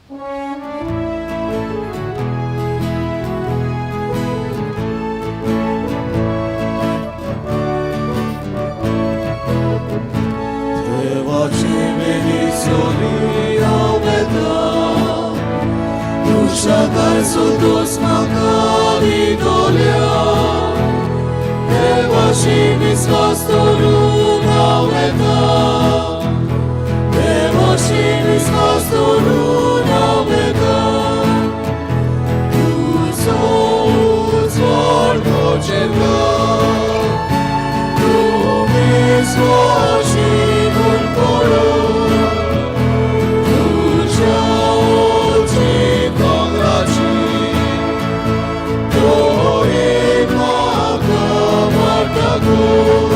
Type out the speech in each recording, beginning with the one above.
Devace benedizioni aumenta, dusza verso dos macari dolia, devace miscastorun aumenta, devace miscastorun aumenta, usos vorbo cerca, lumis vacinul color, ducea oții congracii, doin maga martacor,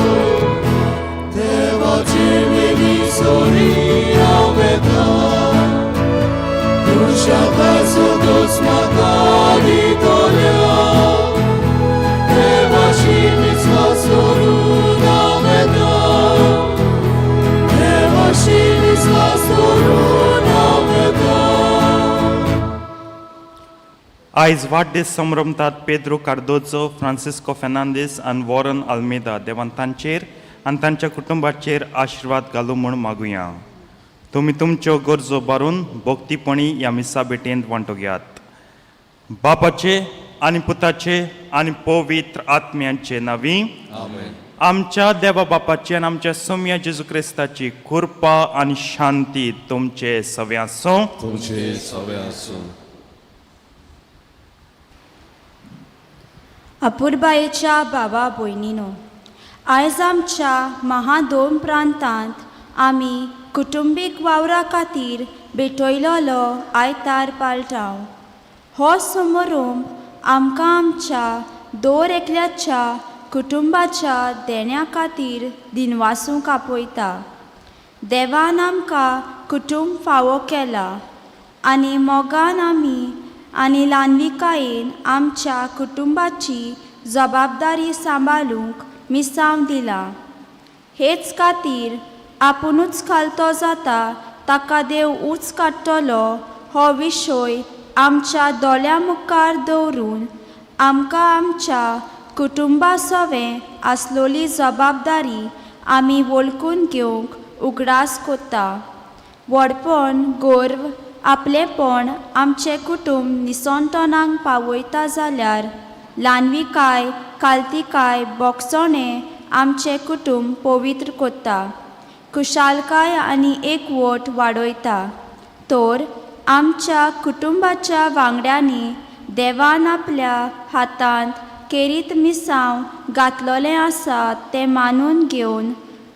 devace benedizioni aumenta, ducea verso dos macari dolia, devace miscastorun aumenta, devace miscastorun aumenta. आयज वाडदीस संभ्रमतात Pedro Cardozo, Francisco Fernandes आनी Warren Almeida देवान तांचेर आनी तांच्या कुटुंबाचेर आशिर्वाद घालूं म्हूण मागुया. तुमी तुमच्यो गरजो बारून भोक्तीपणी ह्या मिसा भेटेंत वांटो घेयात. बापाचे आनी पुताचे आनी पवित्र आत्म्यांचे नांवी आमच्या देवा बापाची आनी आमच्या सोम्या जेजू क्रिस्ताची कृपा आनी शांती तुमचे सगळ्यांचो तुमचे सवे आसूं. अपुर्बायेच्या भावा भयणीनो, आयज आमच्या महादोन प्रांतांत आमी कुटुंबीक वावरा खातीर भेटयलोलो आयतार पाळटाव. हो समारंभ आमकां आमच्या दर एकल्याच्या कुटुंबाच्या देण्या खातीर दिनवासूंक आपयता. देवान आमकां कुटुंब फावो केला आनी मोगान आमी आनी ल्हानविकायेन आमच्या कुटुंबाची जबाबदारी सांबाळूंक मिसांव दिला. हेच खातीर आपुणूच खालतो जाता ताका देव उंच काडटलो हो विशय आमच्या दोळ्या मुखार दवरून आमकां आमच्या कुटुंबा सवें आसलोली जबाबदारी आमी वळखून घेवंक उगडास कोत्ता. व्हडपण, गर्व, आपलेपण आमचे कुटुंब निसंतोनाक पावयता जाल्यार ल्हानविकाय, काल्तिकाय, बोगसोणें आमचे कुटुंब पवित्र कोत्ता, खुशालकाय आनी एकवट वाडयता. तर आमच्या कुटुंबाच्या वांगड्यांनी देवान आपल्या हातांत केरीत मिसांव घातलोलें आसा तें मानून घेवन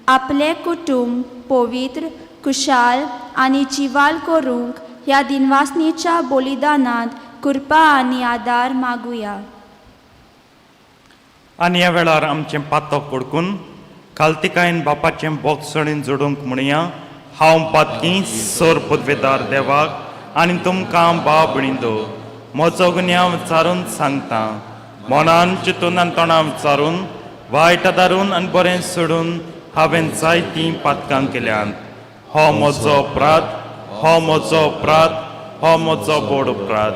आपले कुटुंब पवित्र, खुशाल आनी जिवाल करूंक ह्या दिनवासनीच्या बलिदानांत कृपा आनी आदार मागुया. आनी ह्या वेळार आमचें पातक पडकून काल्तिकायेन बापाचें बोगसणीन जोडूंक म्हणया. हांव पातकी सोर पदवेदार देवाक आनी तुमकां भाव भयणींदो म्हजो गुन्यांव विचारून सांगता. मनान, चिंतून आनी तोंडां विचारून, वायट दारून आनी बरें सोडून हांवें जायतीं पातकां केल्यांत. हो म्हजो अपराध, हो म्हजो अपराध, हो म्हजो बोड अपराध.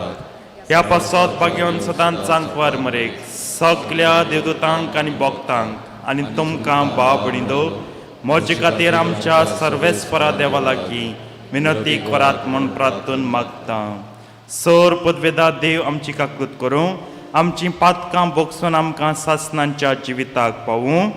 ह्या पासत पागेवन सदांच सांगवार मरेक सगल्या देवदूतांक आनी भक्तांक आनी तुमकां भाव भयणींदो म्हजे खातीर आमच्या सर्वेस्परा देवा लागीं विनंती करात म्हूण प्रार्थून मागता. सोर पदवेदार देव आमची काकूत करूं, आमची पातकां भोगसून आमकां सासणांच्या जिविताक पावूं.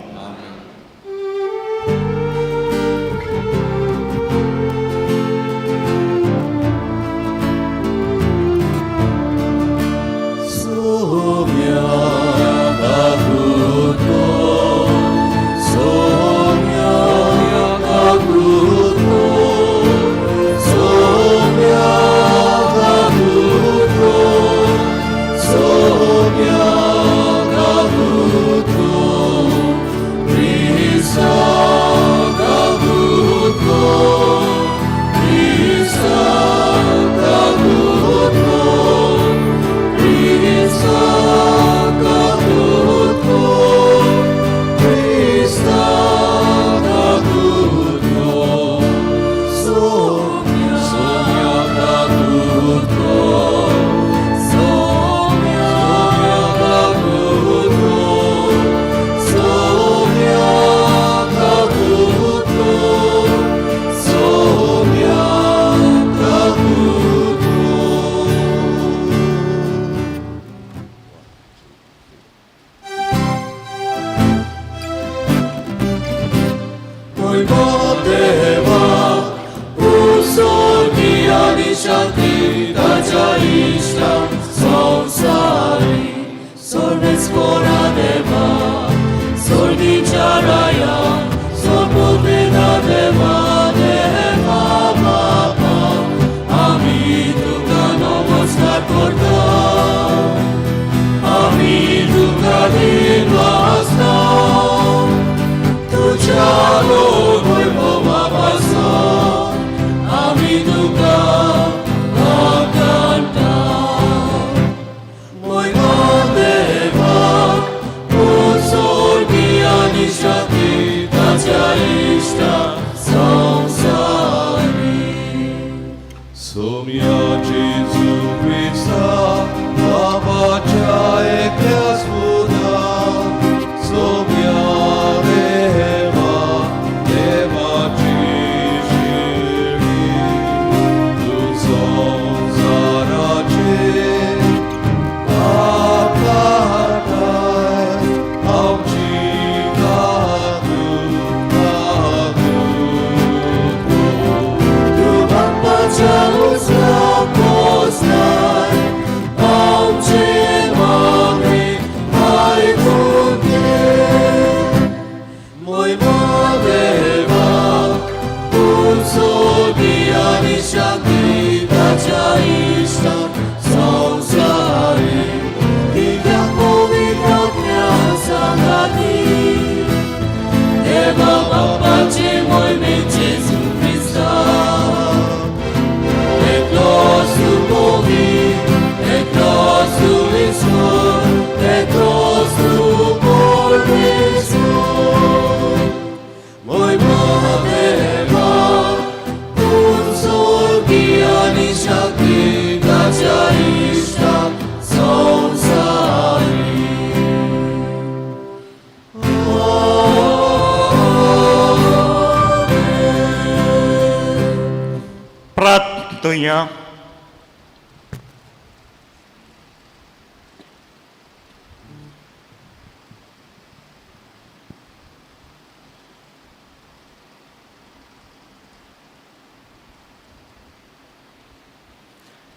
परतुया.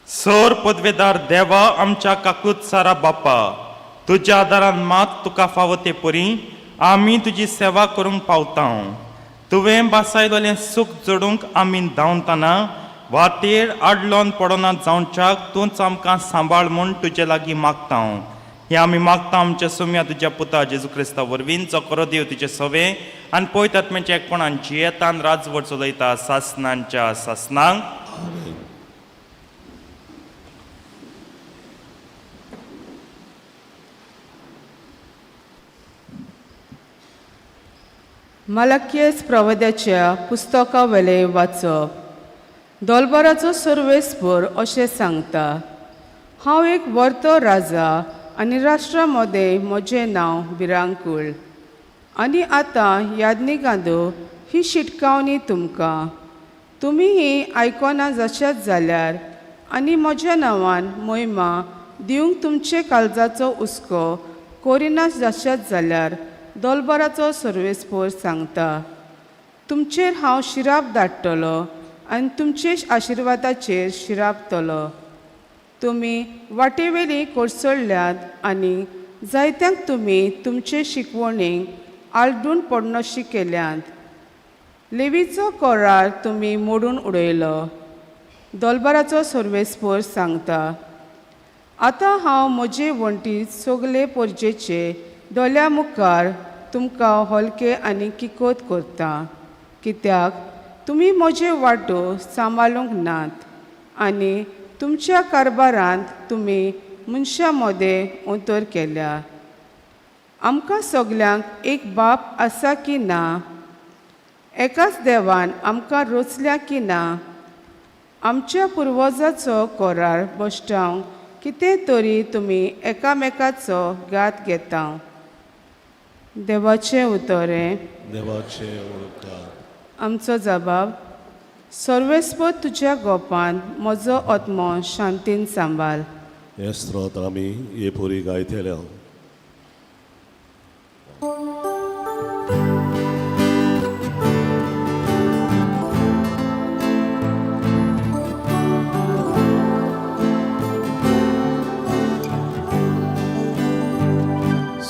सर पदवेदार देवा आमच्या काकूत सारा बापा, तुज्या आदारान मात तुका फावो ते परी आमी तुजी सेवा करूंक पावता. तुवें बासायलोलें सूख जोडूंक आमी धांवतना वाटेर आडलोन पडोना जावच्याक तूंच आमकां सांबाळ म्हूण तुजे लागीं मागता. हें आमी मागता आमच्या सुम्या तुज्या पुता जेजू क्रिस्ता वरवीं, जो खरो देव तुजे सवे आनी पवित्र आत्म्याच्या एकपणान जियेतान राजवट चलयता सासनांच्या सासनांक. मलकियस प्रवद्याच्या पुस्तका वेले वाचप. दोलबाराचो सर्वेस्पर अशें सांगता, हांव एक वर्तो राजा आनी राष्ट्रा मदें म्हजें नांव भिरांकूळ. आनी आतां यादनिकांदो ही शिटकावणी तुमकां. तुमी ही आयकोना जशात जाल्यार आनी म्हज्या नांवान मोहिमा दिवंक तुमचे काळजाचो हुस्को कोरिना जशात जाल्यार दोलबाराचो सर्वेस्पर सांगता, तुमचेर हांव शिराप धाडटलो आनी तुमचे आशिर्वादाचेर शिरापतलो. तुमी वाटेवेली कोसळ्ळ्यात आनी जायत्यांक तुमी तुमचे शिकवणेक आलडून पडनशी केल्यात. लेवीचो कोरार तुमी मोडून उडयलो. दोलबाराचो सर्वेस्पर सांगता, आतां हांव म्हजे वण्टी सगले परजेचे दोल्या मुखार तुमकां हलके आनी किकोत करता, कित्याक तुमी म्हजे वाटो सांबाळूंक नात आनी तुमच्या कारबारांत तुमी मनशां मदें उतर केल्या. आमकां सगल्यांक एक बाप आसा की ना? एकाच देवान आमकां रचल्या की ना? आमच्या पुर्वजाचो कोरार बसटावंक कितें तरी तुमी एकामेकाचो घात घेता. देवाचें उतरें. देवाचे वळखार. आमचो जबाब, सर्वेस्पर तुज्या गोपान म्हजो आत्मो शांतीन सांबाळ. हे स्त्रोत आमी हे पोरी गायतल्या.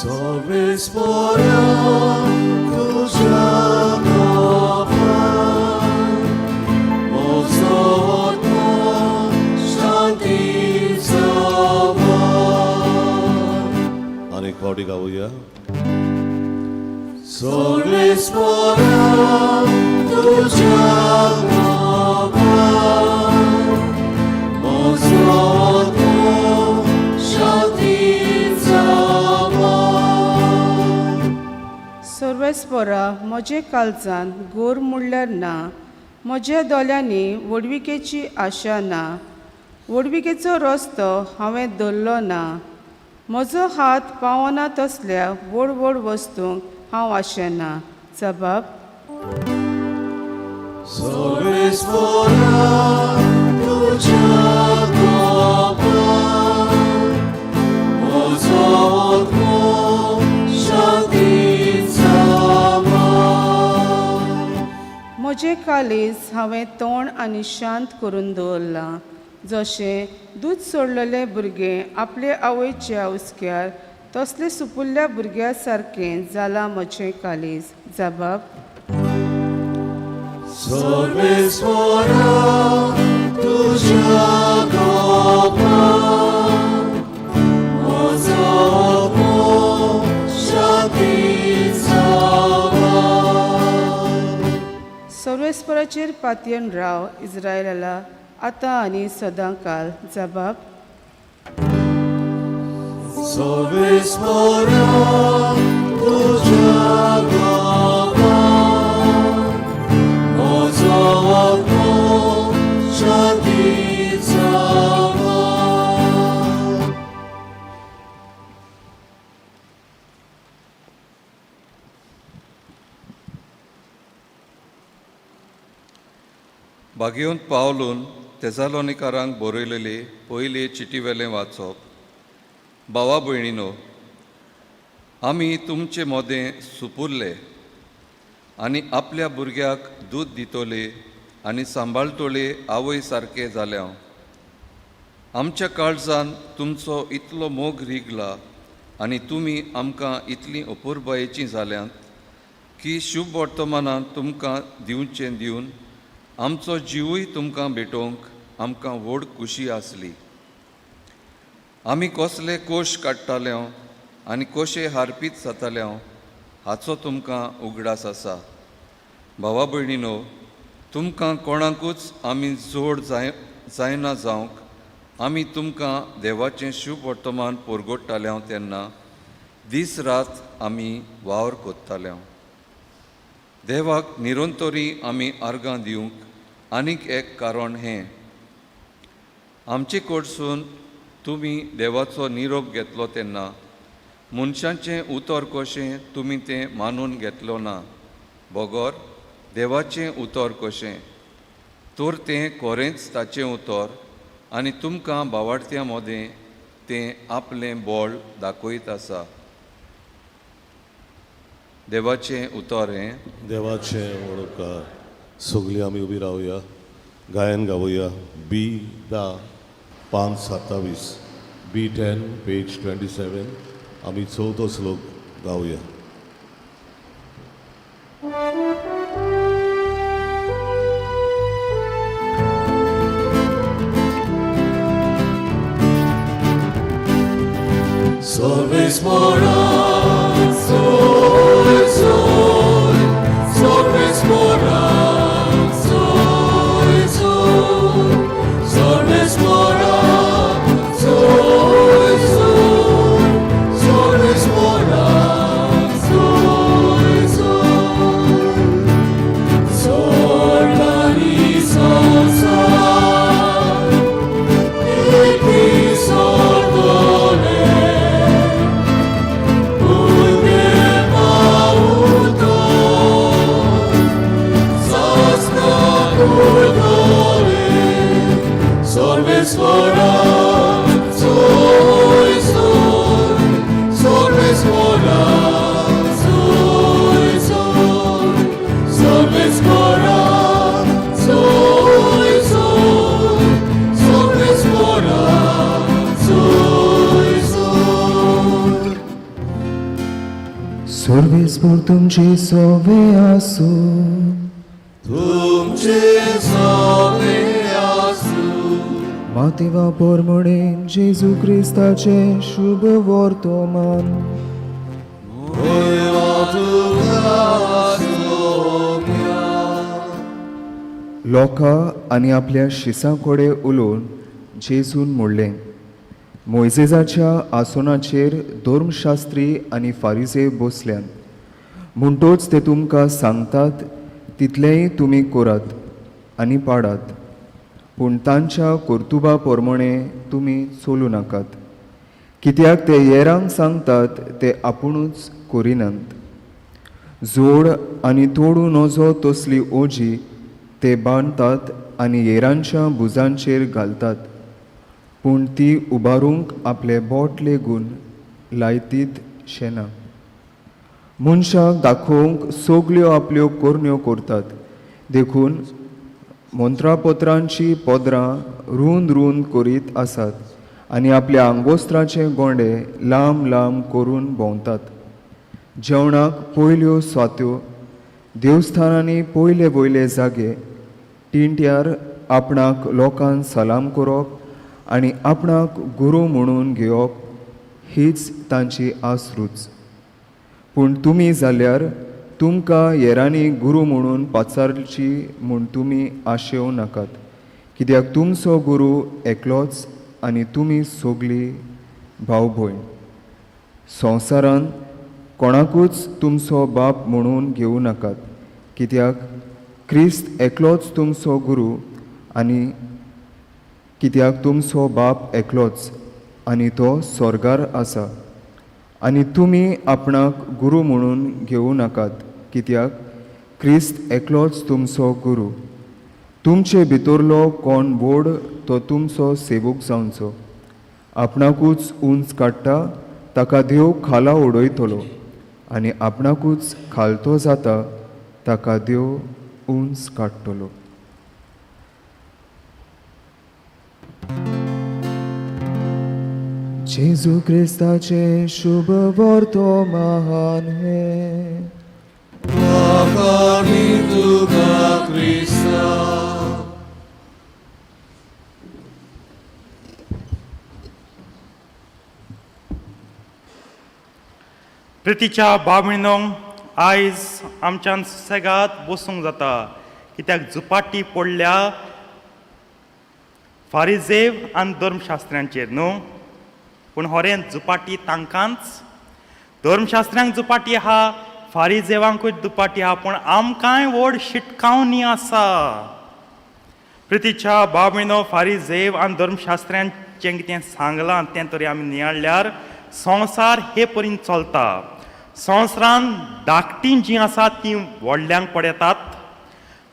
Sorvesporia tuja gopan, mozotno shanti zaman. Anek पावटी गाऊया. Sorvesporia tuja gopan, mozotno shanti सर्वेस्परा म्हजे काळजान गोर म्हणल्यार ना. म्हज्या दोळ्यांनी वडविकेची आशा ना. वडविकेचो रस्तो हांवें धरलो ना. म्हजो हात पावना तसल्या व्हड व्हड वस्तूंक हांव आशेना. जबाब, Sorvesporia tuja gopan, mozotno shanti. म्हजें काळीज हांवें तोंड आनी शांत करून दवरलां. जशें दूद सोडलेले भुरगें आपले आवयच्या हुस्क्यार, तसलें सुपुल्ल्या भुरग्या सारकें जालां म्हजें काळीज. जबाब, Sorvesporia tuja gopan, mozotno shanti सर्वेस्पराचेर पातयेन राव इस्रायेला आतां आनी सदांकाल. जबाब, Sorvesporia tuja gopan, mozotno shanti zaman. बागेवंत पावलून तेसालोनिकारांक बरयलेली पयली चिटीवेलें वाचप. भावा भयणीनो, आमी तुमचे मोदें सुपुरले आनी आपल्या भुरग्याक दूद दितोले आनी सांबाळटोले आवय सारके जाल्या. आमच्या काळजान तुमचो इतलो मोग रिगला आनी तुमी आमकां इतलीं अपुरबायेचीं जाल्यांत की शुभ वर्तमानांत तुमकां दिवचें दिवन आमचो जिवूय तुमकां भेटोवंक आमकां व्हड खुशी आसली. आमी कसले कोश काडटाले आनी कशे हारपीत जाताले हाचो तुमकां उगडास आसा. भावा भयणीनो, तुमकां कोणाकूच आमी जोड जायना जावंक आमी तुमकां देवाचें शुभ वर्तमान पोरगोडटाले तेन्ना दीस रात आमी वावर कोत्ताले. देवाक निरंतरी आमी आर्गां दिवंक आनीक एक कारण हें, आमचे कडसून तुमी देवाचो निरोप घेतलो तेन्ना मनशांचें उतर कशें तुमी तें मानून घेतलो ना, बगोर देवाचें उतर कशें, तर तें खरेंच ताचें उतर आनी तुमकां भावार्थ्या मोदें तें आपलें बोळ दाखयत आसा. देवाचें उतर हें. देवाचें वळखकार. सगळीं आमी उबी रावया, गायन गावया. B10 5:27, B10 page 27. आमी 4थो श्लोक गावया. Solves mora, sol, sol, solves mora, sol, sol, solves mora, sol, sol, solves mora, sol, sol, sol, la, mi, sol, sol, mi, sol, do, le. Solves mora, sol, sol, solves mora, sol, sol, solves mora, sol, sol, solves mora, sol, sol. Solves por तुमचे सोवे आसू, तुमचे सोवे मातेवा पोरमणे जेजू क्रिस्ताचे शुभ वर्तमान. लोकां आनी आपल्या शिसां कडेन उलोवन जेजून म्हणलें, मोइजेजाच्या आसनाचेर धर्मशास्त्री आनी फारिसे बसल्यान. म्हणटोच ते तुमकां सांगतात तितलेंय तुमी करात आनी पाडात, पूण तांच्या कर्तुबा प्रमाणे तुमी चलूं नाकात. कित्याक ते येरांक सांगतात ते आपुणूच करिनात. जोड आनी तोडू नजो तसली ओजी ते बांदतात आनी येरांच्या भुजांचेर घालतात, पूण ती उबारूंक आपले बोट लेगून लायतीत शेना. मनशाक दाखोवंक सगल्यो आपल्यो कोरण्यो करतात, देखून मंत्रापोत्रांची पोदरां रुंद रुंद करीत आसात आनी आपल्या आंगोस्त्राचे गोंडे लांब लांब करून भोंवतात. जेवणाक पयल्यो स्वात्यो, देवस्थानांनी पयले वयले जागे, टिंट्यार आपणाक लोकांक सलाम करप आनी आपणाक गुरू म्हणून घेवप हीच तांची आसरूच. पूण तुमी जाल्यार तुमकां येरांनी गुरू म्हणून पाचारची म्हूण तुमी आशेव नाकात, कित्याक तुमचो गुरू एकलोच आनी तुमी सगळीं भाव भयण. संवसारांत कोणाकूच तुमचो बाप म्हणून घेवं नाकात, कित्याक क्रिस्त एकलोच तुमचो गुरू आनी कित्याक तुमचो बाप एकलोच आनी तो स्वर्गार आसा. आनी तुमी आपणाक गुरू म्हणून घेवं नाकात, कित्याक क्रिस्त एकलोच तुमचो गुरू. तुमचे भितरलो कोण बोड तो तुमचो सेवूक जावचो. आपणाकूच उंच काडटा ताका देव खाला उडयतलो, आनी आपणाकूच खालतो जाता ताका देव उंच काडटलो. जेजू क्रिस्ताचे शुभ वर्तमान हे Makani tuga Krista. प्रितीच्या भावणीनो, आयज आमच्यान सुसेगाद बसूंक जाता, कित्याक झुपाटी पडल्या फारिजेव आनी धर्मशास्त्र्यांचेर न्हू. पूण होरें झुपाटी तांकांच, धर्मशास्त्र्यांक झुपाटी आहा, फारिजेवांकूय दुपाटी आहा, पूण आमकांय व्हड शिटकावणी आसा. प्रितीच्या भावणीनो, फारिजेव आनी धर्मशास्त्र्यांचें कितें सांगलां तें तरी आमी नियाळ्यार संवसार हे परीन चलता. संवसारान धाकटीं जीं आसात तीं व्हडल्यांक पडयतात,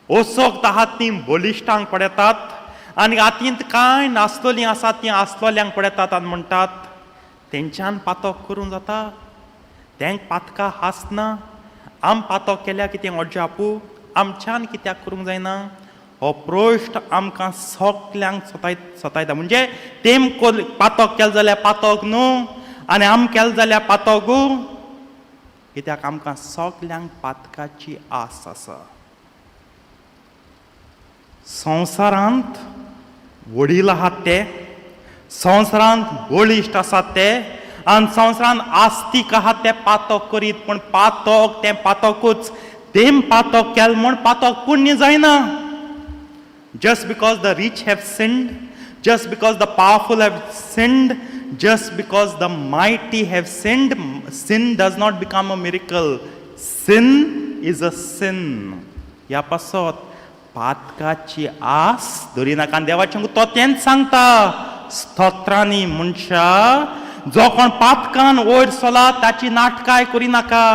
ओसोक आहात तीं बलिश्टांक पडयतात, आनी हातींत कांय नासतलीं आसात तीं आसलोल्यांक पडयतात आनी म्हणटात तेंच्यान पातक करूं जाता, तेंक पातकां हासना, आम पातक केल्या कितें अजापू, आमच्यान कित्याक करूंक जायना. हो प्रश्न आमकां सगल्यांक सतायता. म्हणजे तेम पातक केलें जाल्यार पातक न्हू, आनी आम केलें जाल्यार पातकू, कित्याक आमकां सगल्यांक पातकाची आस आसा. संवसारांत वडील आहात ते, संवसारांत बळिश्ट आसात ते, आनी संवसारांत आस्तीक आहात ते पातक करीत, पूण पातक तें पातकूच. तेम पातक केलें म्हूण पातक पुण्य जायना. Just because the rich have sinned, just because the powerful have sinned, just because the mighty have sinned, sin does not become a miracle. Sin is a sin. ह्या पासत पातकाची आस धरिनाका. देवाचें तो तेंच सांगता स्तोत्रांनी, मनशा जो कोण पातकान वयर चला ताची नाटकाय करिनाका.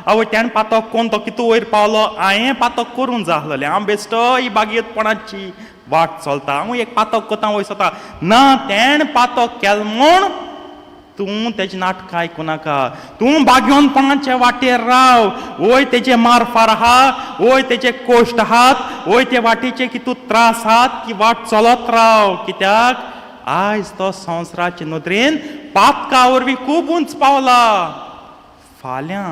आवय त्यान पातक कोण तो कितू वयर पावलो, हांवें पातक करूंक जाय आसलें, हांव बेश्टो ही बागयतपणाची वाट चलता, हांव एक पातक कोता वयर सरता. ना, तेण पातक केलें म्हूण तूं तेजी नाटकां आयकुनाका. तूं बागयोनपणाचे वाटेर राव. वय तेजे मारफार आहा, वय तेजे कोश्ट आहात, वय ते वाटेचे कितू त्रास आहात, ती वाट चलत राव. कित्याक आयज तो संवसाराचे नदरेन पातका वरवीं खूब उंच पावला. फाल्यां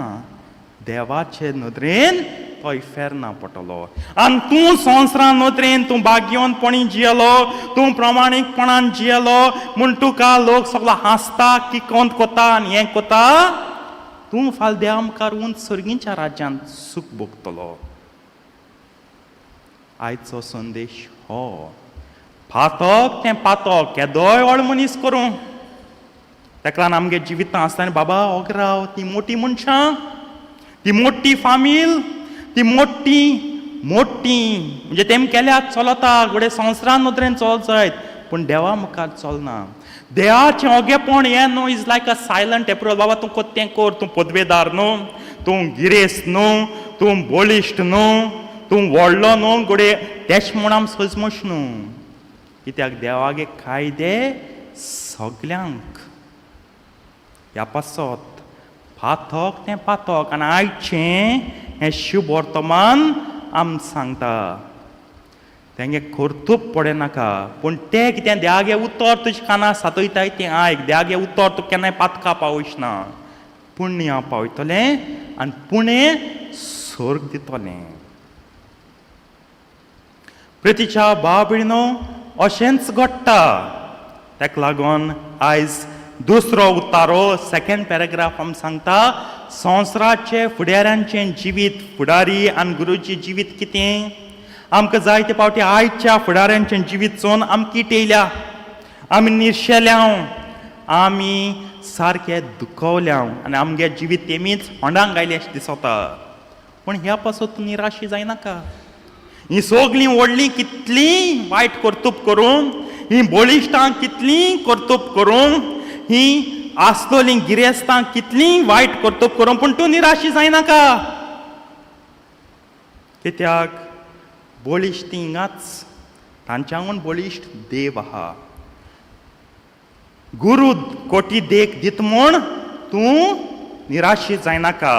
देवाचे नदरेन तो फेरना पडटलो. आनी तूं संवसारा नदरेन तूं बागयोनपणी जियेलो, तूं प्रमाणीकपणान जियेलो म्हूण तुका लोक सगळो हांसता, की कोंत कोता आनी हें कोता. तूं फाल्यां देवा मुखार उंच सर्गीच्या राज्यांत सूख भोगतलो. आयचो संदेश हो, पातक तें पातक केदोय व्हड मनीस करूं. ताका लागून आमगे जिवितां आसतना बाबा ओगराव, ती मोठी मनशां, ती मोठी फामील, ती मोठी म्हणजे तेम केल्यार चलता, घडये संवसारान नदरेन चलत जायत, पूण देवा मुखार चलना. देवाचें ओगेपण हें न्हू, is like a silent approach. बाबा तूं कोत्तें कर, तूं पदवेदार न्हू, तूं गिरेस्त न्हू, तूं बलिश्ट न्हू, तूं व्हडलो न्हू, घडये तेश म्हूण आम सजमश न्हू. कित्याक देवागे कायदे सगल्यांक. ह्या पासत पातक तें पातक. आनी आयचें हें शुभ वर्तमान आम सांगता, तेंगे कर्तूब पडनाका, पूण तें कितें देवागे उतर तुज्या कानार सातयताय तें आयक. देवागे उतर तुका केन्नाय पातका पावयचना, पुण्य पावयतलें आनी पुणें स्वर्ग दितलें. प्रितीच्या भाव भयणीनो, अशेंच घडटा. ताका लागून आयज दुसरो उतारो, सेकंड पॅराग्राफ आमी सांगता संवसाराचे फुडाऱ्यांचें जिवीत. फुडारी आनी गुरूची जिवीत कितें. आमकां जायते फावटी आयच्या फुडाऱ्यांचें जिवीत चोवन आमी किटेयल्या, आमी निर्शेल्याव, आमी सारके दुखवल्याव, आनी आमगे जिवीत तेमीच होंडांक गायले अशें दिसता. पूण ह्या पासून तूं निराशी जायनाका. ही सगलीं व्हडलीं कितलीं वायट कर्तूब करून, ही बळिश्टांक कितलीं कर्तूब करून, ही आसतलीं गिरेस्तांक कितलीं वायट कर्तूब करून, पूण तूं निराशी जायनाका. कित्याक बळिश्ट हिंगाच तांच्याहून बळिश्ट देव आहा. गुरु कोटी देख दित म्हूण तूं निराशी जायनाका.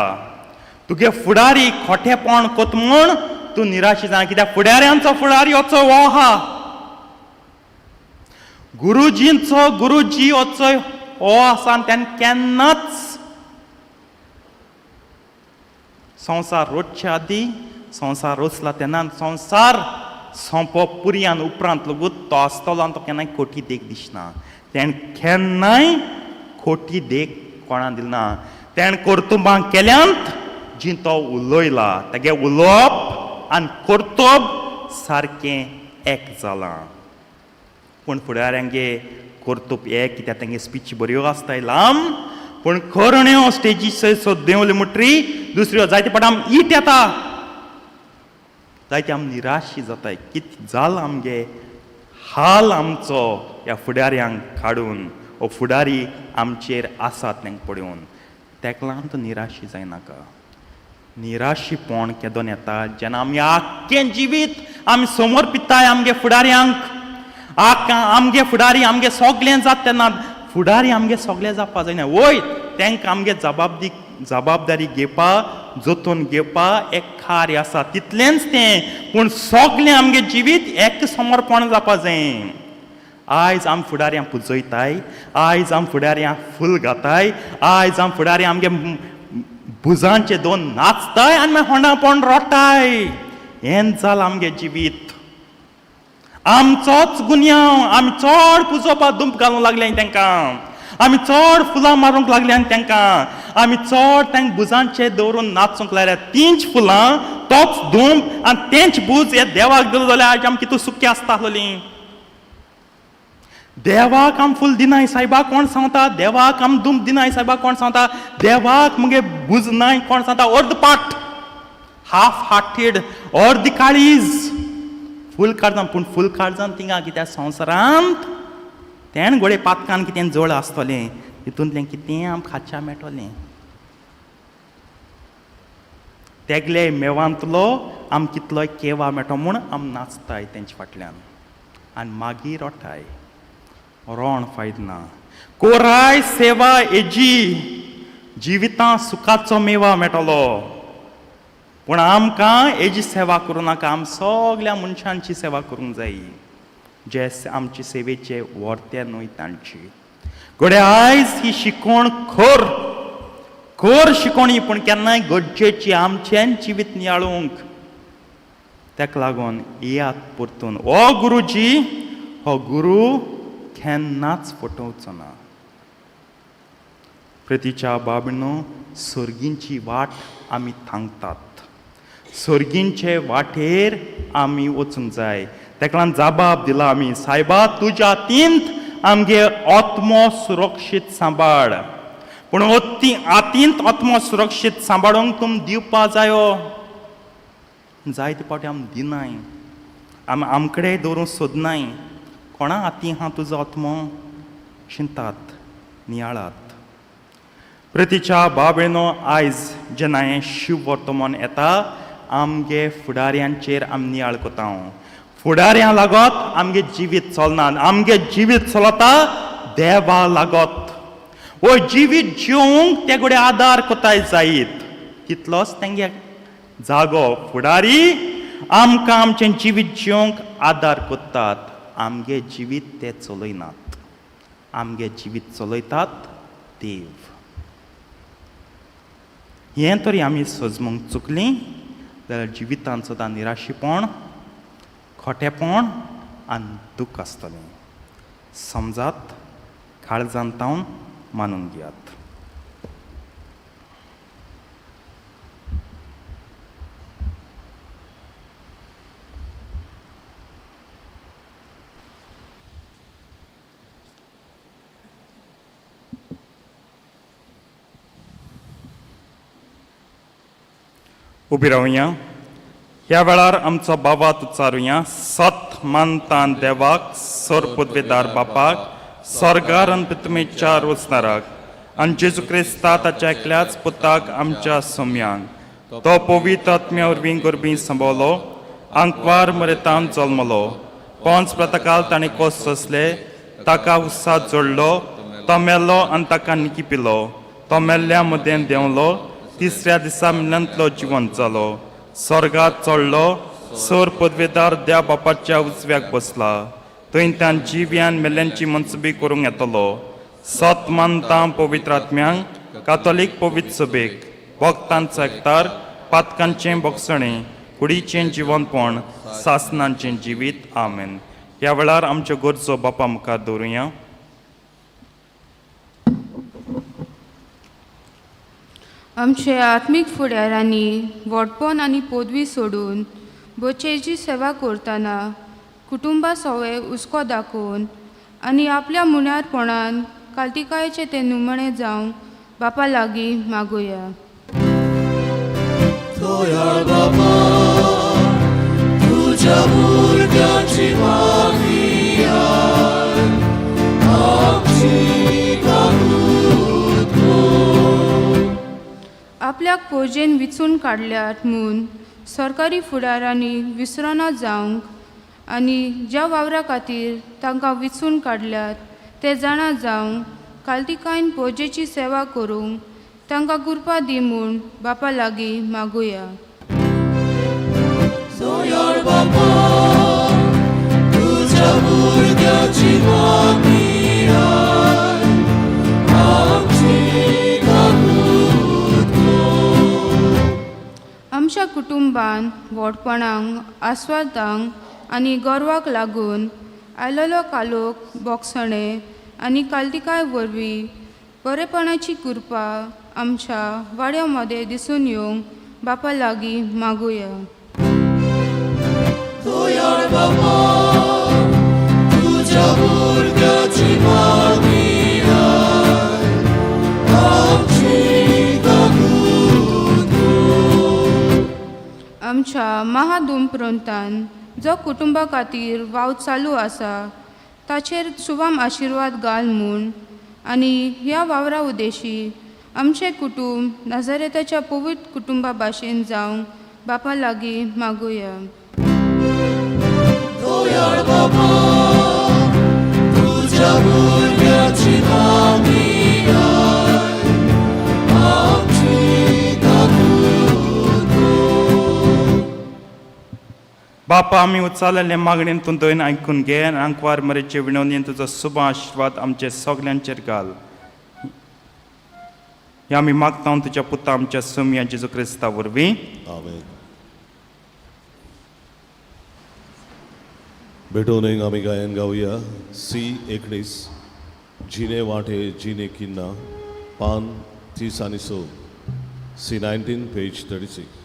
तुगे फुडारी खोटेपण कोत म्हूण तूं निराशी जायना, कित्याक फुडाऱ्यांचो फुडारी वचो हो आहा. गुरुजी वचो हो आसा आनी त्यान केन्नाच संवसार रोजच्या आदी संवसार रोचला तेन्ना संवसार सोंपप पुरयान उपरांत लेगूत तो आसतलो आनी तो केन्नाय खोटी देख दिसना. तेण केन्नाय खोटी देख कोणाक दिलना. तेण कर्तुबां केल्यांत जी तो उलयला तेगे उलोवप आनी कर्तब सारकें एक जालां. पूण फुडाऱ्यांगे कर्तब एक, कित्याक तेंगे स्पीच बऱ्यो आसताय लांब, पूण खऱ्यो स्टेजीचेर देंवले म्हणटरी दुसऱ्यो जायते फावट आम ईट येता, जायते आम निराशी जाताय. कितें जालां आमगे हाल आमचो ह्या फुडाऱ्यांक काडून, हो फुडारी आमचेर आसात तांकां पळोवन. तेका लागून तूं निराशी जायनाका. निराशीपण केदोन येता जेन्ना आमी आख्खें जिवीत आमी समर्पिताय आमगे फुडाऱ्यांक. आमगे फुडारी आमगे सगळें जाता तेन्ना फुडारी आमगे सगळें जावपा जायना. वय तांकां आमगे जबाबदारी घेवपा, जोतून घेवपा एक कार्य आसा, तितलेंच तें. पूण सगळें आमगे जिवीत एक समर्पण जावपा जाय. आयज आमी फुडाऱ्यांक पुजयताय, आयज आमी फुडाऱ्यांक फूल घाताय, आयज आमी फुडारी आमगे भुजांचे दोन नाचताय आनी मागीर होंडापण रोटाय. हें जालां आमगे जिवीत. आमचोच गुन्यांव. आमी चड पुजोवपाक दुंप घालूंक लागले तांकां, आमी चड फुलां मारूंक लागले तांकां, आमी चड तांकां भुजांचे दवरून नाचूंक लागल्या. तींच फुलां, तोच दुंप आनी तेंच भूज हे देवाक दिलो जाल्यार आज आमी कितू सुखी आसता आसलोलीं. देवाक आमी फूल दिनाय सायबाक कोण सांगता, देवाक आमी दुंप दिनाय सायबाक कोण सांगता, देवाक मुगे भूज नाय कोण सांगता. अर्दपाट, हाफ हार्टेड, अर्द काळीज. फूल काळजां, पूण फूल काळजान थिंगा कित्याक संवसारांत तेण गोडे पातकान कितें जळ आसतलें, तितूंतलें कितें आमकां खाच्या मेळटलें. तेगले मेवांतलो आम कितलोय केवा मेळटो म्हूण आमी नाचताय तेंचे फाटल्यान आनी मागीर रोटाय. रोण फायदो ना. कोराय सेवा हेजी जिवितां सुखाचो मेवा मेळटलो, पूण आमकां हेजी सेवा करूं नाका. आमी सगळ्या मनशांची सेवा करूंक जाय जे आमचे सेवेचे वर्ते न्हय तांची. घोडे आयज ही शिकोवण खर शिकोवणी, पूण केन्नाय गरजेची आमचें जिवीत नियाळूंक. ताका लागून याद परतून हो गुरुजी, हो गुरू केन्नाच फटोवचो ना. प्रितीच्या बाबीनो, सर्गींची वाट आमी थांगतात, सर्गींचे वाटेर आमी वचूंक जाय. ताका लागून जबाब दिला आमी, सायबा तुज्या हातींत आमगे आत्मो सुरक्षीत सांबाळ. पूण हातींत आत्मो सुरक्षीत सांबाळूंक तुम दिवपा जायो. जायते फावटी आमी दिनाय, आमी आमकडे दवरूंक सोदनाय. कोणा हातीं हा तुजो आत्मो चिंतात, नियाळात. प्रितीच्या बाबेनो, आयज जेन्ना हें शिव वर्तमान येता आमगे फुडाऱ्यांचेर आमी नियाळ कोता. फुडाऱ्यां लागत आमगे जिवीत चलना, आमगे जिवीत चलता देवा लागत. वो जिवीत जिवंक ते घोडे आदार कोताय जायत, तितलोच तेंगे जागो फुडारी आमकां आमचें जिवीत जिवंक आदार कोत्तात. आमगे जिवीत ते चलयनात, आमगे जिवीत चलयतात देव. हें तरी आमी सजमूंक चुकलीं जाल्यार जिवितांत सुद्दां निराशीपण, खोटेपण आनी दूख आसतलें. समजात, काळजांत तावन मानून घेयात. उबी रावया. ह्या वेळार आमचो बाबात उच्चारुया. सत मानतान देवाक, सोर पदवेदार बापाक, स्वर्गार पितमेच्या रोजनाराक, आनी जेजू क्रिस्ता ताच्या एकल्याच पुताक आमच्या सोम्यांक, तो पवित्र आत्म्या वरवीं गरबी सांबाळलो, आंकवार मरेतान जल्मलो, पोंच प्रतकाल ताणें कोस सोंसले, ताका उत्साह जोडलो, तो मेल्लो आनी ताका निकिपिलो, तो मेल्ल्या मदें देंवलो, तिसऱ्या दिसा मिलंतलो जिवंत जालो, स्वर्गात चडलो, सोर पदवेदार देव बापाच्या उजव्याक बसला, थंय तान जिव्यान मेल्यांची मनसुबी करूंक येतलो, सत मानता पवित्र आत्म्यांक, कातोलीक पवित्र सभेक, भक्तांचो एकतार, पातकांचें बोगसणें, कुडीचें जिवंतपण, सासणांचें जिवीत. आमेन. ह्या वेळार आमच्यो गरजो बापा मुखार दवरुया. आमचे आत्मीक फुडाऱ्यांनी वोटपण आनी पदवी सोडून बोचेची सेवा करतना कुटुंबा सवय हुस्को दाखोवन आनी आपल्या मुण्यारपणान काल्तिकायेचे ते निमणे जावंक बापा लागीं मागुया. दोयाळ बाबा, तुझ्या भुरग्याची मागणी आय, आमची काकूत कर. आपल्याक पोजेन विचून काडल्यात म्हूण सरकारी फुडाऱ्यांनी विसरना जावंक आनी ज्या वावरा खातीर तांकां विचून काडल्यात ते जाणा जावंक काल्तिकायन पोजेची सेवा करूंक तांकां कृपा दी म्हूण बापा लागीं मागुया. दोयाळ बाबा, तुझ्या भुरग्याची मागणी आय, आमची काकूत कर. आमच्या कुटुंबान व्हडपणांक आस्वादांक आनी गर्वाक लागून आयलोलो कालोक बोगसणें आनी काल्तिकाय वरवीं बरेपणाची कृपा आमच्या वाड्या मदें दिसून येवंक बापा लागीं मागुया. दोयाळ बाबा, तुझ्या भुरग्याची मागणी आय, आमची काकूत कर. आमच्या महाधूमप्रांतान जो कुटुंबा खातीर वाव चालू आसा ताचेर शुभम आशिर्वाद घाल म्हूण आनी ह्या वावरा उद्देशी आमचें कुटुंब नाझारेताच्या पवित्र कुटुंबा भाशेन जावंक बापा लागीं मागुया. दोयाळ बाबा, तुझ्या भुरग्याची मागणी आय, आमची काकूत कर. बापा, आमी उचालले मागणेन तूं दोन आयकून घे आनी आंकवार मरेचे विणवणेन तुजो शुभ आशिर्वाद आमचे सगल्यांचेर घाल. हे आमी मागता तुज्या पुता आमच्या सोम्या जेजू क्रिस्ता वरवीं. आमेन. बेटोनेक आमी गायन गावया. C19 जिने वाटे जिने किन्ना पान 30 आणि 6. C19 page 36.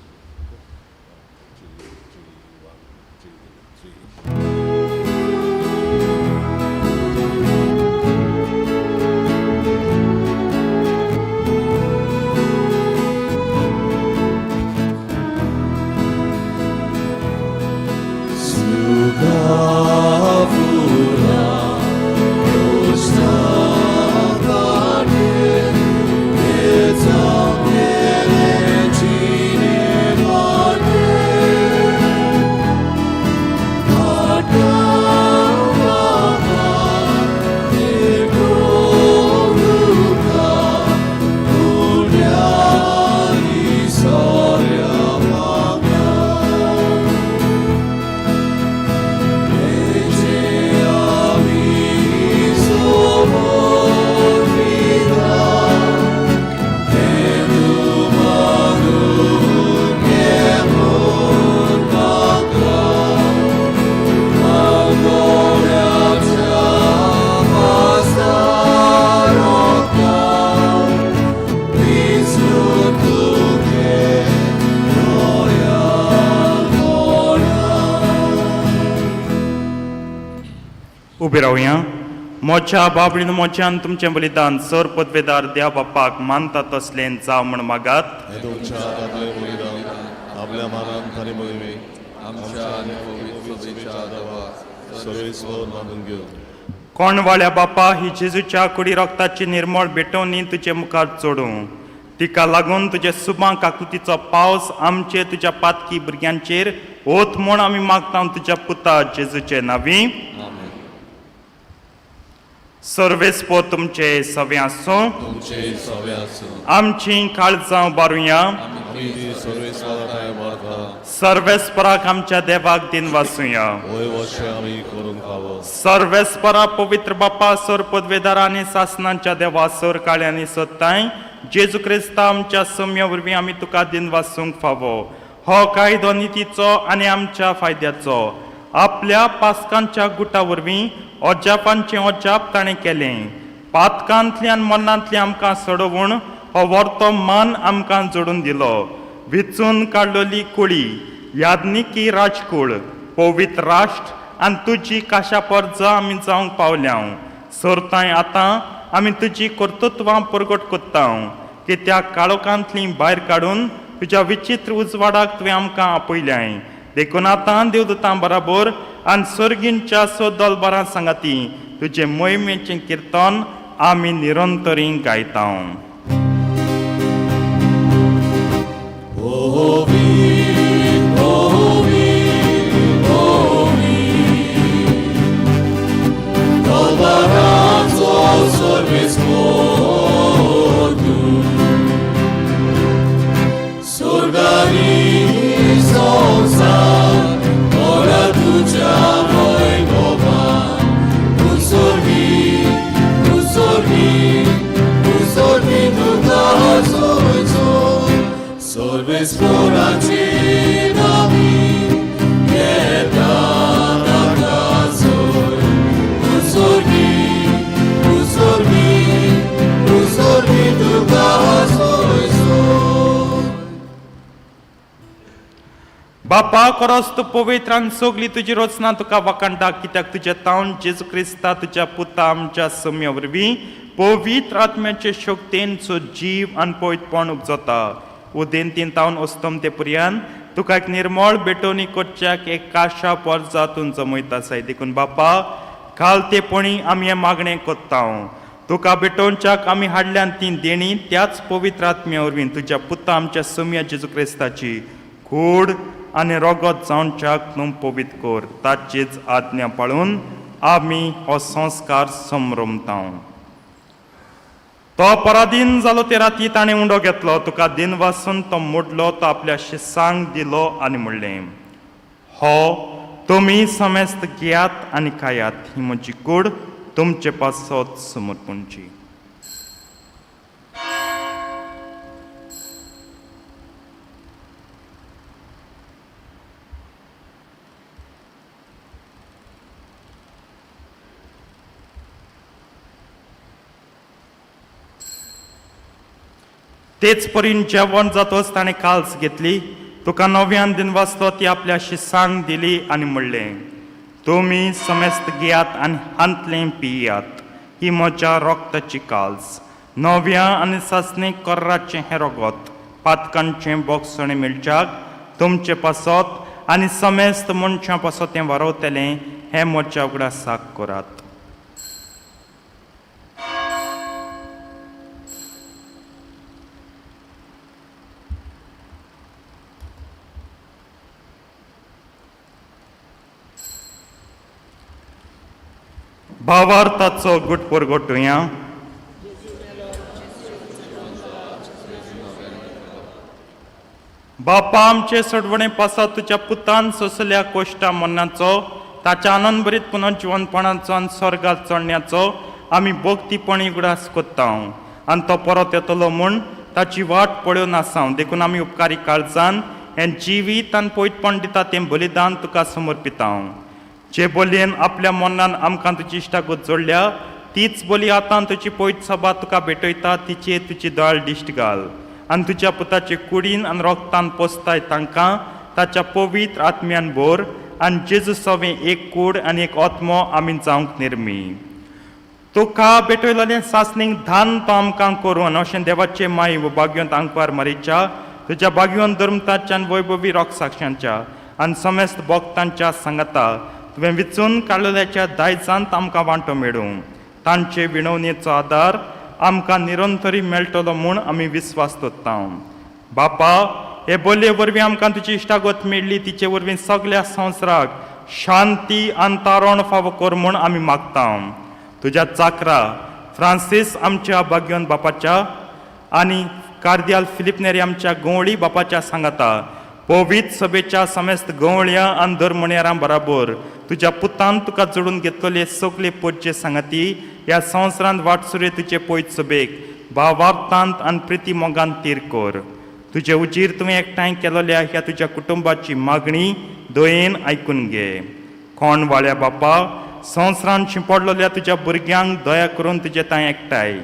उबे रावया. मोच्या बाबळीन मोच्यान तुमचें बलिदान सर पदवेदार देव बापाक मानता तसलें जाव म्हण मागात. हे तुमच्या हातांतले बलिदान आपल्या मानान ताणे मोहिमे आमच्या आनी पवित्र सभेच्या आदाराक सर्वेस्वर मानून घेवन कोणवाळ्या बापा, ही जेजूच्या कुडी रक्ताची निर्मळ भेटोवनी तुजे मुखार चोडूं. तिका लागून तुजे सुबां काकुतीचो पावस आमचे तुज्या पातकी भुरग्यांचेर ओत म्हूण आमी मागता तुज्या पुता जेजूचे नांवी. सर्वेस्पो तुमचे सवे आसूं. तुमचे सवे आसूं. आमची काळजां बारुया. आमी ती सर्वेस्पराय मारता. सर्वेस्पराक आमच्या देवाक दिन वासुया. वय वर्षे आमी करून खावो. सर्वेस्परा पवित्र बापा सोर पदवेदार आनी सासनांच्या देवा सोर काळ्यांनी सोदताय जेजू क्रिस्ता आमच्या सौम्या वरवीं आमी तुका दिन वासूंक फावो. हो कायदो नितीचो आनी आमच्या फायद्याचो. आपल्या पास्कांच्या गुटा वरवीं अजापांचें अजाप ताणें केलें. पातकांतल्यान मनांतलें आमकां सोडवून हो व्हरतो मान आमकां जोडून दिलो. विचून काडलोली कुळी यादनिकी राजकूळ पवित्र राष्ट्र आनी तुजी काशा पर्ज आमी जावंक पावल्या. सोरताय आतां आमी तुजी कर्तृत्वां परगट कोत्ता. कित्याक काळोखांतलीं भायर काडून तुज्या विचित्र उजवाडाक तुवें आमकां आपयल्याय. देखून आतां देवदूतां बराबर आनी सर्गींच्या सोदोलबारां सांगाती तुजे मोहिमेचें किर्तन आमी निरंतरी गायता. Sorvesporaci nami jedna nakazor. Uzorni Ducha Swojego. बापा खरोच तूं पवित्र आनी सगळी तुजी रचना तुका वखणटा. कित्याक तुजे तावन जेजू क्रिस्ता तुज्या पुता आमच्या सौम्या वरवीं पवित्र आत्म्याचे शक्तीन सो जीव आनी पवित्रपण उपजता. उदेंतीन तावन ओस्तम ते पर्यंत तुका एक निर्मळ बेटोनी कोच्च्याक एक काशा पर्जातून जमयता साय. देखून बापा घालतेपणी आमी हें मागणें कोत्ता. तुका बेटोवच्याक आमी हाडल्यान ती देणी त्याच पवित्र आत्म्या वरवीं तुज्या पुता आमच्या सौम्या जेजू क्रिस्ताची कूड आनी रगत जावच्याक तूं पवित्र कर. ताचीच आज्ञा पाळून आमी हो संस्कार समरमता. तो पराधीन जालो ते राती ताणें उंडो घेतलो. तुका दिन वासून तो मोडलो. तो आपल्या शिसांक दिलो आनी म्हणलें हो तुमी समेस्त घेयात आनी खायात. ही म्हजी कूड तुमचे पासत समर्पणची. तेच परीन जेवण जातोच ताणें काल्स घेतली. तुका नव्यान दिन वाचतो ती आपल्या शिसांक दिली आनी म्हणलें तुमी समेस्त घेयात आनी हांतलें पियात. ही म्हज्या रोगताची काल्स. नव्या आनी सासणीक कर्राचें हें रगत पातकांचें बोगसणें मेळच्याक तुमचे पासत आनी समेस्त मनशां पासत तें वारवतलें हें म्हज्या उगडा साक करात. भावार्थाचो गुट परगटुया. बापा आमचे सोडवणे पासा तुज्या पुतान सोंसल्या कोश्टा मनाचो ताच्या आनंद भरीत पुनर्जीवनपणाचो आनी स्वर्गात चडण्याचो आमी भोगतीपणी उगडास कोत्ता. आनी तो परत येतलो म्हूण ताची वाट पळोवन आसा. देखून आमी उपकारी काळजान हें जिवीत आनी पवित्रपण दिता तें बलिदान तुका समर्पिता. जे बोलयेन आपल्या मनान आमकां तुजी इश्टागत जोडल्या तीच बोली आतां तुजी पवित्र सभा तुका भेटयता. तिचेर तुजी दयाळ दिश्ट घाल आनी तुज्या पुताचे कुडीन आनी रोगतान पोसताय तांकां ताच्या पवित्र आत्म्यान भर. आनी जेजू सवें एक कूड आनी एक आत्मो आमी जावंक निर्मी. तुका भेटयलेलें सासणीक धान तो आमकां करून अशें देवाचे माई व भाग्यवंत आंकवार मारीच्या तुज्या भाग्यवंत धर्मताच्या वैभवी रोग साक्षांच्या आनी समेस्त भक्तांच्या सांगाता तुवें विचून काडलेल्याच्या दायजांत आमकां वांटो मेळूं. तांचे विणवणेचो आदार आमकां निरंतरी मेळटलो म्हूण आमी विस्वास दवरता. बापा हे बोलये वरवीं आमकां तुजी इश्टागत मेळ्ळी तिचे वरवीं सगळ्या संवसाराक शांती आनी तारण फावो कर म्हूण आमी मागता. तुज्या चाकरा फ्रांसीस आमच्या भाग्योन बापाच्या आनी कार्दियाल फिलिप नेरी आमच्या गवळी बापाच्या सांगाता पवित्र सभेच्या समेस्त गवळ्यां आनी धर्मण्यारां बराबर तुज्या पुतान तुका जोडून घेतलेले सगळे पोटचे सांगाती ह्या संवसारांत वाटसुरे तुजे पयत सभेक भावार्थांत आनी प्रिती मोगान तीर कर. तुजे उजीर तुवें एकठांय केलेल्या ह्या तुज्या कुटुंबाची मागणी दयेन आयकून घे. कोण वाळ्या बापा संवसारांत शिंपडलेल्या तुज्या भुरग्यांक दया करून तुजे तांय एकठांय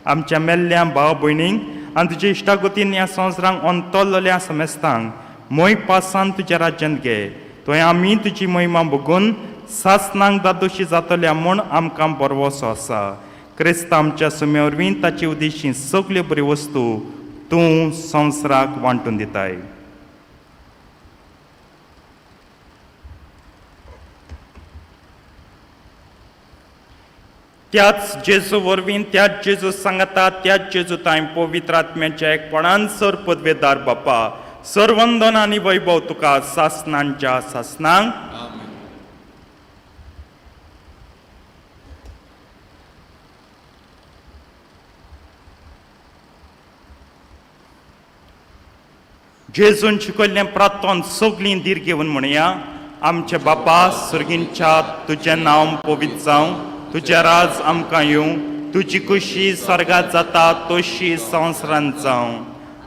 आमच्या मेल्ल्या भाव भयणींक आनी तुजे इश्टागतीन ह्या संवसारांक अंतरलेल्या समेस्तांक मोय पासान तुज्या राज्यांत घे. थंय आमी तुजी महिमा बघून सासनांक दादोशी जातल्या म्हूण आमकां बरवसो आसा. क्रिस्त आमच्या सुम्या वरवीं ताची उद्देशी सगल्यो बऱ्यो वस्तू तूं संवसाराक वांटून दिताय. त्याच जेजू वरवीं त्याच जेजू सांगता त्याच जेजू तांय पवित्र आत्म्याच्या एकपणान सर पदवेदार बापा सर्वंदन आनी वैभव तुका सासनांच्या सासनांक. जेजून शिकयल्लें प्रार्थन सगळीं धीर घेवन म्हणया. आमचे बापा सुर्गींच्या तुजें नांव पवित्र जावं, तुजें राज आमकां येवं, तुजी कुशी स्वर्गांत जाता तशी संवसारांत जावं.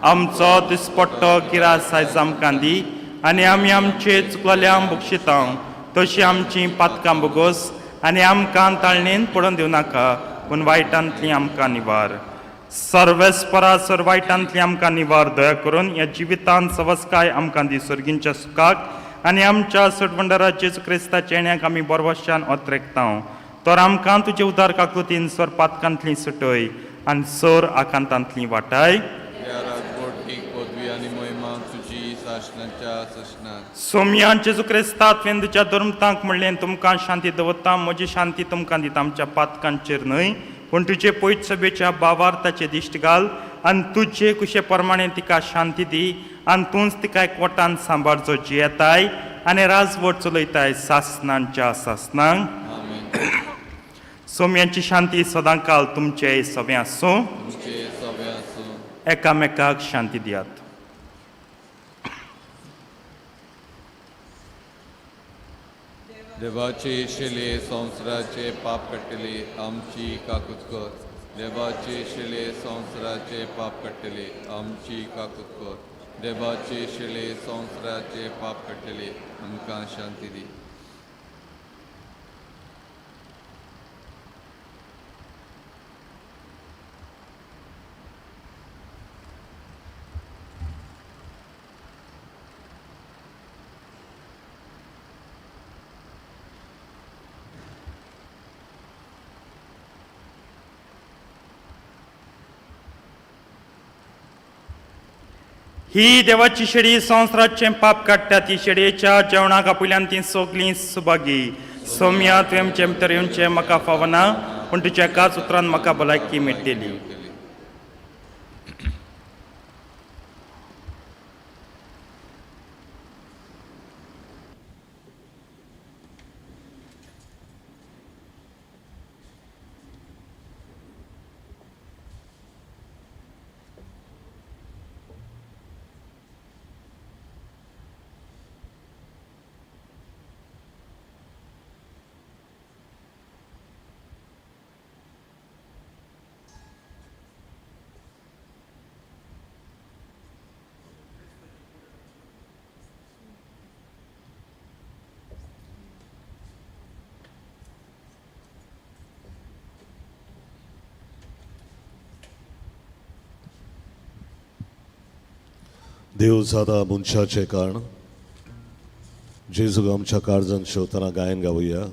आमचो दिसपट्टो गिरास आयज आमकां दी आनी आमी आमचे चुकलेल्यांक बक्षिता तशी आमची पातकां बोगोस आनी आमकां ताळणेन पडोवन दिवं नाका पूण वायटांतली आमकां निवार. सर्वेस्परासर वायटांतली आमकां निवार दया करून ह्या जिवितांत सवस्काय आमकां दी सर्गींच्या सुखाक आनी आमच्या सडवंडरा जेजू क्रिस्ताच्या येण्याक आमी बरवशान ओतरेकता. तर आमकां तुजे उदार काकुतीन सर पातकांतली सुटय आनी सर आकांतांतली वाटाय. पदवी आनी महिमा तुजी शासनाच्या शासनाक. सोम्यान जेजू क्रिस्ता तुवें तुज्या धर्मतांक म्हणलें तुमकां शांती दवरता म्हजी शांती तुमकां दिता. आमच्या पातकांचेर न्हय पूण तुजे पयत सभेच्या भावार्थाचे दिश्ट घाल आनी तुजे कुशे प्रमाणे तिका शांती दी आनी तूंच तिका एकवटान सांबाळचो जियेताय आनी राजवट चलयताय सासनांच्या सासनांक. सोम्यांची शांती सदां काल तुमचे सगळ्यां आसूं. एकामेकाक शांती दियात. देवाचे शेले संवसाराचे पाप कट्टले आमची काकूत कर. देवाचे शेले संवसाराचे पाप कट्टले आमची काकूत कर. देवाचे शेले संवसाराचे पाप कट्टले आमकां शांती दी. ही देवाची शेडी संवसाराचें पाप काडटा. ती शेडयेच्या जेवणाक आपुल्यान ती सगळीं सुभागी. सोम्या तुवें आमचे भितर येवचें म्हाका फावना पूण तुज्या एकाच उतरान म्हाका भलायकी मेळटली. देव जाता मनशाचे कारण जेजू आमच्या काळजान शेवतना गायन गावया.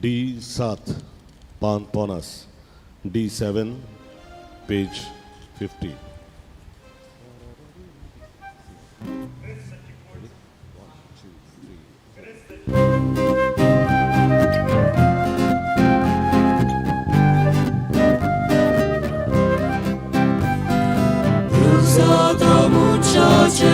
D7 पान 50 D7 page 50. Zata muchace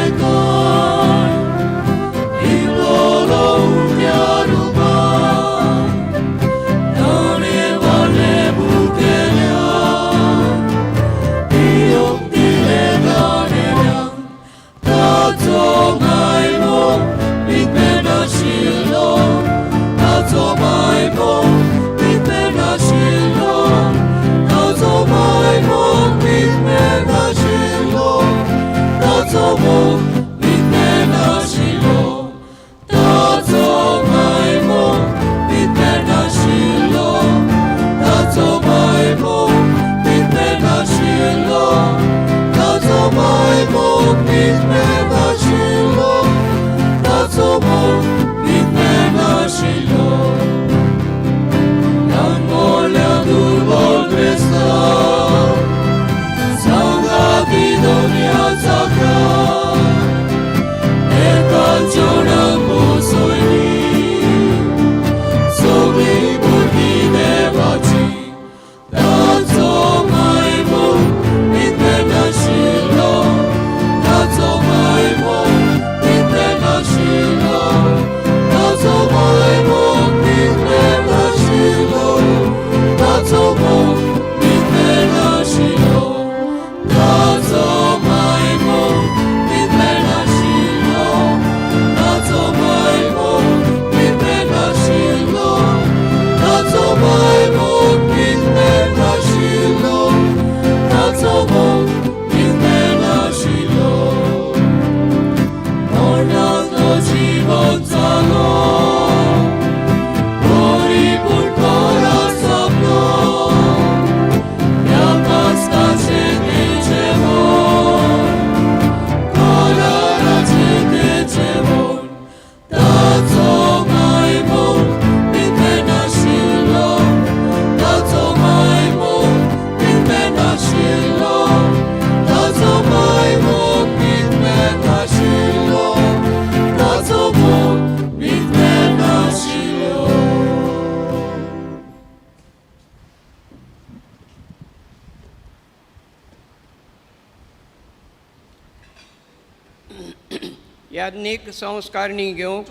Yagnik संस्कारणी घेवंक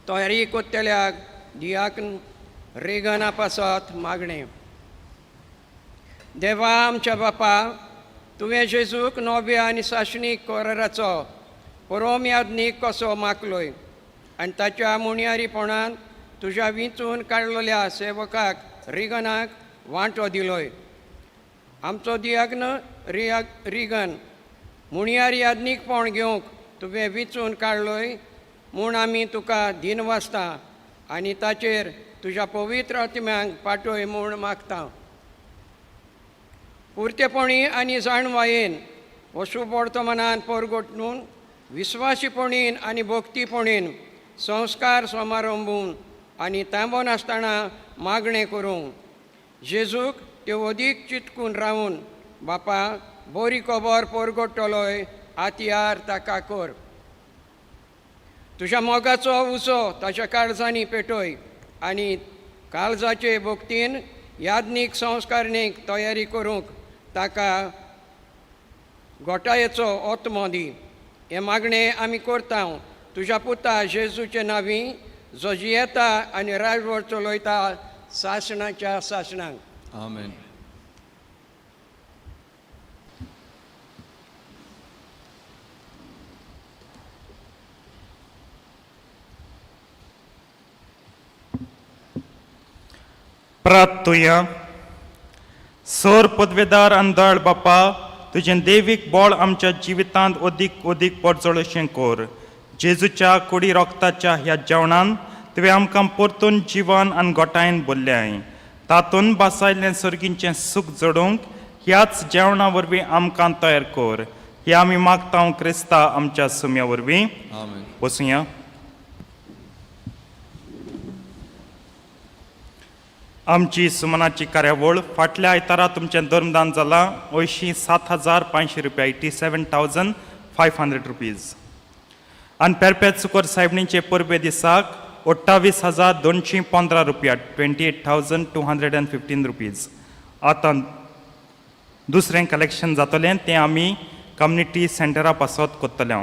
तयारी कोत्तेल्याक दियाकन रेगना पासत मागणें. देवा आमच्या बापा, तुवें जेजूक नवे आनी साशणीक कोराराचो परम याज्ञीक कसो मागलोय आनी ताच्या मुणयारीपणान तुज्या विंचून काडलेल्या सेवकाक रिगनाक वांटो दिलोय. आमचो दियाग्न रिगन मुणयार याज्ञीकपण घेवंक तुवें विंचून काडलोय म्हूण आमी तुका दिनवासता आनी ताचेर तुज्या पवित्र आत्म्यांक पाठय म्हूण मागता. पुर्तेपणी आनी जाणवायेन अशूभ वर्तमानान परगटून विस्वासीपणीन आनी भक्तीपणीन संस्कार समारंभून आनी तांबो नासतना मागणें करूं. जेजूक त्यो अदीक चिंतकून रावन बापा बरी खबर परगटलोय आतयार ताका कर. तुज्या मोगाचो उसो ताच्या काळजांनी पेटय आनी काळजाचे भक्तीन याज्ञीक संस्कारणीक तयारी करूंक ताका गोठायेचो ओत्मो दी. हे मागणें आमी करता तुज्या पुता जेजूचे नांवी, जो जियेता आनी राजवट चलयता सासणाच्या सासणाक. आमेन. प्रार्थुया. सोर पदवेदार अंधाळ बापा, तुजें देवीक बळ आमच्या जिवितांत अदीक अदीक पडजळशें कर. जेजूच्या कुडी रोगताच्या ह्या जेवणान तुवें आमकां परतून जिवन आनी गोठायेन भरल्याय. तातूंत बासायल्लें सर्गींचें सूख जडूंक ह्याच जेवणा वरवीं आमकां तयार कर. हे आमी मागता क्रिस्ता आमच्या सुम्या वरवीं. आमेन. बसुया. आमची सुमनाची कार्यावळ फाटल्या आयतारा तुमचें धर्मदान जालां 7,500 रुपया, 87,500 रुपीज. आनी पेरपेत सुकर सायबणीचे परबे दिसाक 28,215 रुपया, 28,215 रुपीज. आतां दुसरें कलेक्शन जातलें तें आमी कम्युनिटी सेंटरा पासत करतले.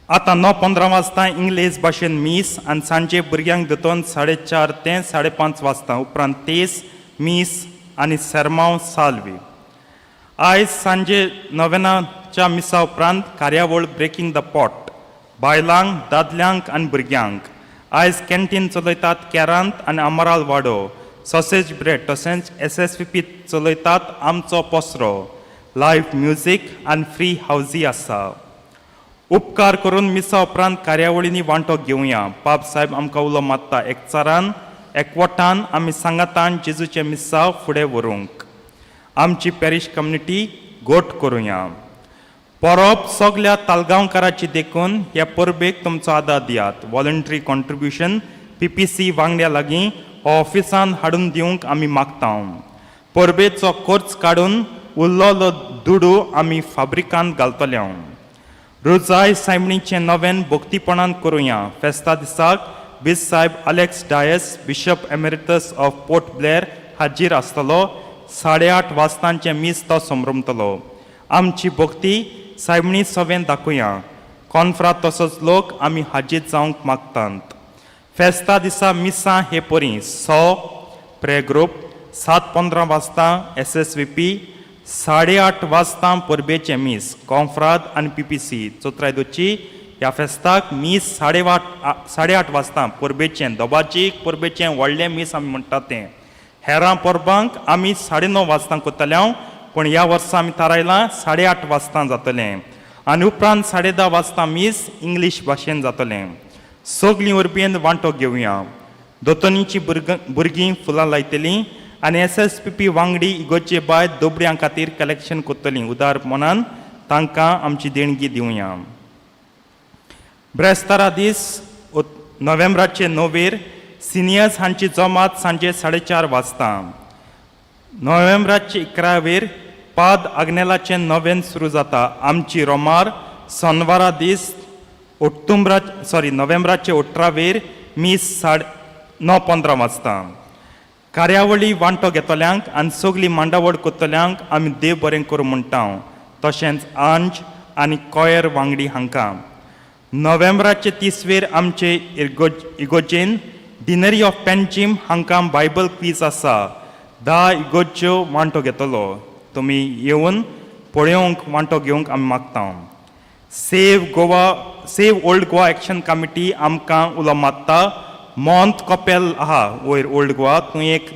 आतां 9:15 वाजता इंग्लीश भाशेन मीस आनी सांजे भुरग्यांक दोतोन 4:30 ते 5:30 वाजता उपरांत तेस, मीस आनी सेरमांव साल्वी. आयज सांजे 9:00च्या मिसा उपरांत कार्यावळ ब्रेकिंग द पॉट बायलांक, दादल्यांक आनी भुरग्यांक. आयज कॅन्टीन चलयतात केरांत आनी अमराल वाडो. सॉसेज ब्रेड तशेंच SSVP चलयतात आमचो पसरो. लायव्ह म्युजीक आनी फ्री हावजी आसा. उपकार करून मिसा उपरांत कार्यावळींनी वांटो घेवया. पाप साहेब आमकां उलो मारता. एकचारान एकवटान आमी सांगातान जेजूचे मिसा फुडें व्हरूंक आमची पॅरिश कम्युनिटी गोट करुया. परब सगल्या तालगांवकाराची देखून ह्या परबेक तुमचो आदार दियात. वॉलंटरी कॉन्ट्रिब्युशन PPC वांगड्या लागीं ऑफिसान हाडून दिवंक आमी मागता. परबेचो खर्च काडून उरलोलो दुडू आमी फाब्रिकांत घालतले. रोजाय सायबणीचें नवें भक्तीपणान करुया. फेस्ता दिसाक बीस साहेब Alex Dias, bishop emeritus of Port Blair हाजीर आसतलो. 8:30 वाजतांचे मीस तो संभ्रमतलो. आमची भक्ती सायबणी सवें दाखोवया. कॉन्फ्रा तसोच लोक आमी हाजीर जावंक मागतात. फेस्ता दिसा मिसां हे परी 100 प्रे ग्रूप, 7:15 वाजता SSVP, 8:30 वाजता परबेचे मीस, कॉन्फ्राद आनी PPC. चोत्रायदोची ह्या फेस्ताक मीस 8:30 वाजता परबेचें दोबाचीक परबेचें व्हडलें मीस आमी म्हणटात तें. हेरां परबांक आमी 9:30 वाजता करतले, पूण ह्या वर्सा आमी थारायलां 8:30 वाजता जातलें. आनी उपरांत 10:30 वाजता मीस इंग्लीश भाशेन जातलें. सगलीं वरबीन वांटो घेवया. दोतोनीची भुरगीं फुलां लायतलीं आनी SSPP वांगडी इगोचे बाय दोबड्यां खातीर कलेक्शन करतलीं. उदार मनान तांकां आमची देणगी दिवया. ब्रेस्तारा दीस नोव्हेंबराचे 9 सिनियर्स हांची जमात सांजे 4:30 वाजता. नोव्हेंबराचे 11 पाद आग्नेलाचें नवें सुरू जाता. आमची रोमार सोनवारा दीस नोव्हेंबराचे 18 मीस 9:15 वाजता. कार्यावळी वांटो घेतल्यांक आनी सगलीं मांडावळ करतल्यांक आमी देव बरें करूं म्हणटा. तशेंच अंज आनी कॉयर वांगडी हांकां नोव्हेंबराचे 30वेर आमचे इगोजेन डिनरी ऑफ पेंजीम हांकां बायबल क्वीज आसा 10 इगोज्यो वांटो घेतलो तुमी येवन पळोवंक वांटो घेवंक आमी मागता save old Goa action committee आमकां उलो मारता मोंत कपेल आहा वयर ओल्ड गोवा थंय एक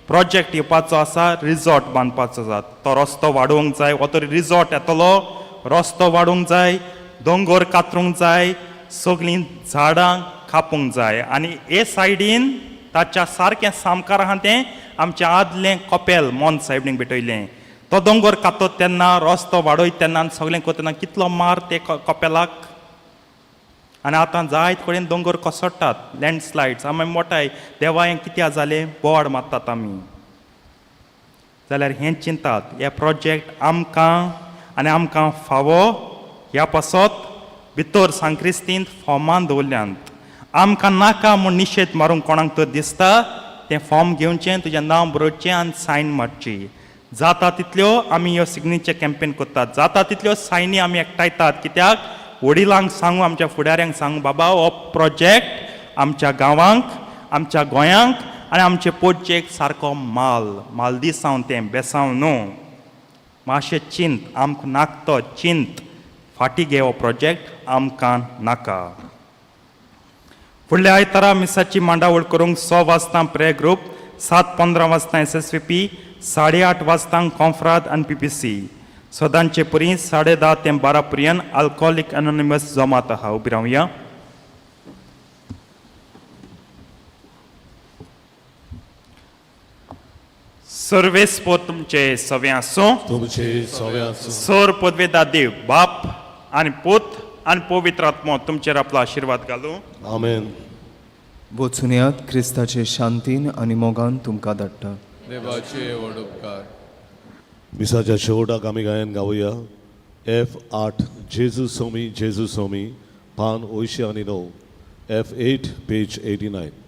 प्रोजेक्ट येवपाचो आसा रिजॉर्ट बांदपाचो आसा तो रस्तो वाडोवंक जाय वो तरी रिजॉर्ट येतलो रस्तो वाडोवंक जाय दोंगर कातरूंक जाय सगळीं झाडां कापूंक जाय आनी हे सायडीन ताच्या सारकें सामकार आहा तें आमचें आदलें कपेल मोंत सायडीन भेटयलें तो दोंगर कातत तेन्ना रस्तो वाडयत तेन्ना सगळें करतना कितलो मार ते कपेलाक आनी आतां जायत कडेन दोंगर कोसळटात लँडस्लायड्स आमी मोठाय देवा हें कित्याक जालें बोवाड मारतात आमी जाल्यार हें चिंतात हे प्रोजेक्ट आमकां आनी आमकां फावो ह्या पासत भितर सांक्रिस्तींत फॉर्मान दवरल्यांत आमकां नाका म्हूण निशेध मारूंक कोणाक तर दिसता तें फॉर्म घेवचें तुजें नांव बरोवचें आनी सायन मारची जाता तितल्यो आमी ह्यो सिग्नेचर कॅम्पेन करतात जाता तितल्यो सायनी आमी एकठांयतात कित्याक वडिलांक सांगू आमच्या फुडाऱ्यांक सांगू बाबा हो प्रोजेक्ट आमच्या गांवांक आमच्या गोंयांक आनी आमचे पोटचेक सारको माल दिसांव तें बेसांव न्हू मातशें चिंत आमकां नाकतो चिंत फाटीं घे हो प्रोजेक्ट आमकां नाका फुडल्या आयतारा मिसाची मांडावळ करूंक 6 वाजता प्रे ग्रूप 7:15 वाजता SSVP 8:30 वाजता कॉन्फ्राद आनी PPC सदांचे परी 10:30 ते 12 पर्यंत अल्कोहोलिक एनोनिमस जमात आहा उबी रावया सर्वेस्पोर तुमचे सवे आसूं तुमचे सवे आसूं सोर पदवेदार देव बाप आनी पूत आनी पवित्र आत्मो तुमचेर आपलो आशिर्वाद घालूं आमेन वचुन्यात क्रिस्ताचे शांतीन आनी मोगान तुमकां धाडटा देवाचे व्हड उपकार मिसाच्या शेवटाक आमी गायन गावया F8 जेजू सोमी पान 809 F8 पेज 89